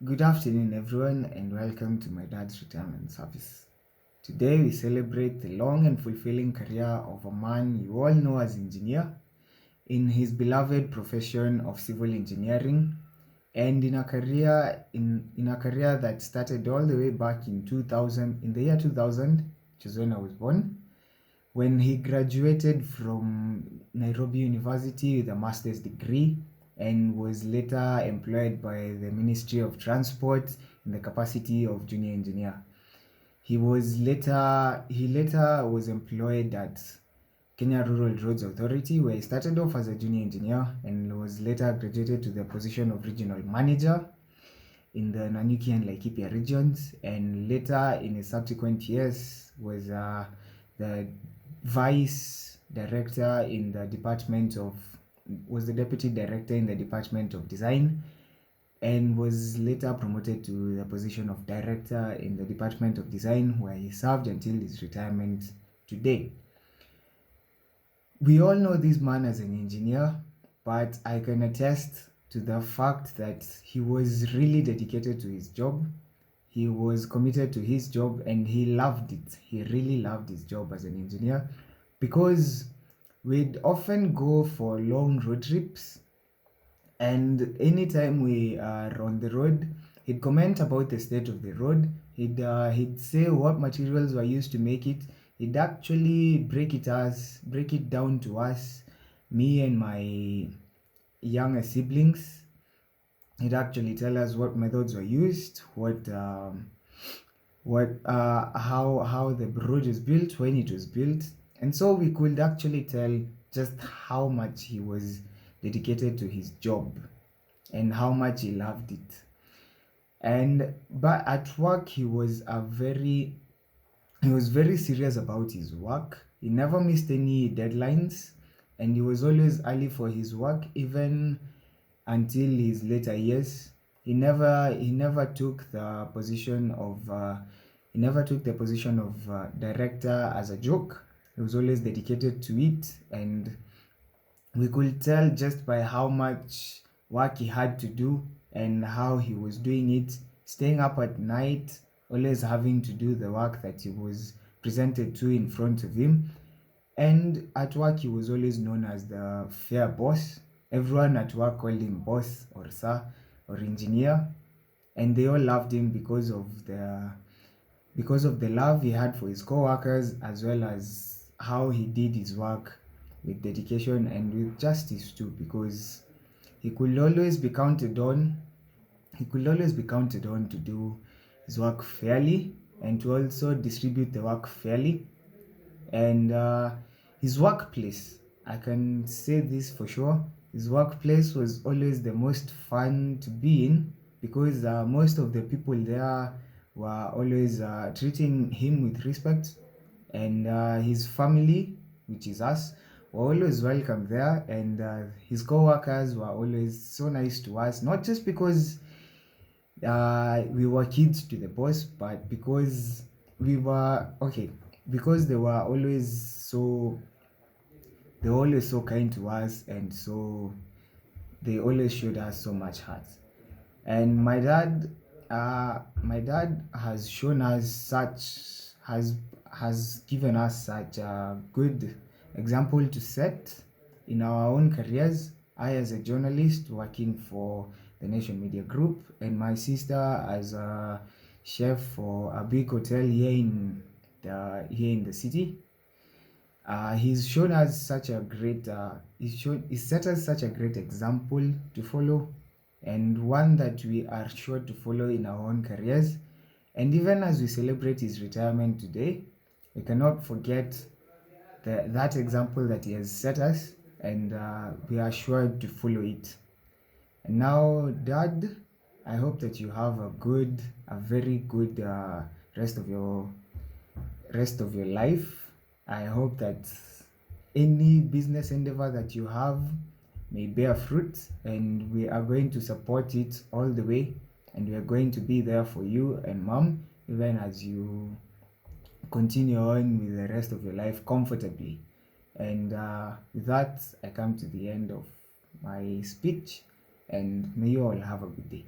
Good afternoon, everyone, and welcome to my dad's retirement service. Today, we celebrate the long and fulfilling career of a man you all know as engineer in his beloved profession of civil engineering, and in a career that started all the way back in the year 2000, which is when I was born, when he graduated from Nairobi University with a master's degree and was later employed by the Ministry of Transport in the capacity of junior engineer. He later was employed at Kenya Rural Roads Authority, where he started off as a junior engineer and was later graduated to the position of regional manager in the Nanyuki and Laikipia regions, and later in his subsequent years was the vice director in the department of was the deputy director in the department of design, and was later promoted to the position of director in the department of design, where he served until his retirement today. We all know this man as an engineer, but I can attest to the fact that he was really dedicated to his job. He was committed to his job and he loved it. He really loved his job as an engineer, because we'd often go for long road trips, and anytime we are on the road, he'd comment about the state of the road. He'd say what materials were used to make it. He'd actually break it down to us, me and my younger siblings. He'd actually tell us what methods were used, how the road is built, when it was built, and so we could actually tell just how much he was dedicated to his job and how much he loved it. But at work, he was very serious about his work. He never missed any deadlines, and he was always early for his work, even until his later years. He never took the position of director as a joke. He was always dedicated to it, and we could tell just by how much work he had to do and how he was doing it, staying up at night, always having to do the work that he was presented to in front of him. And at work, he was always known as the fair boss. Everyone at work called him boss or sir or engineer, and they all loved him because of the love he had for his co-workers, as well as how he did his work with dedication and with justice too, because he could always be counted on to do his work fairly and to also distribute the work fairly. And his workplace, I can say this for sure, his workplace was always the most fun to be in, because most of the people there were always treating him with respect, and his family, which is us, were always welcome there, and his co-workers were always so nice to us, not just because we were kids to the boss, but because because they were always so kind to us, and so they always showed us so much heart. And my dad has shown us has given us such a good example to set in our own careers. I, as a journalist working for the Nation Media Group, and my sister as a chef for a big hotel here in the city. He's shown us such a great he set us such a great example to follow, and one that we are sure to follow in our own careers. And even as we celebrate his retirement today, we cannot forget that example that he has set us, and we are sure to follow it. And now, Dad, I hope that you have a very good rest of your life. I hope that any business endeavor that you have may bear fruit, and we are going to support it all the way, and we are going to be there for you and mom, even as you continue on with the rest of your life comfortably. And with that, I come to the end of my speech, and may you all have a good day.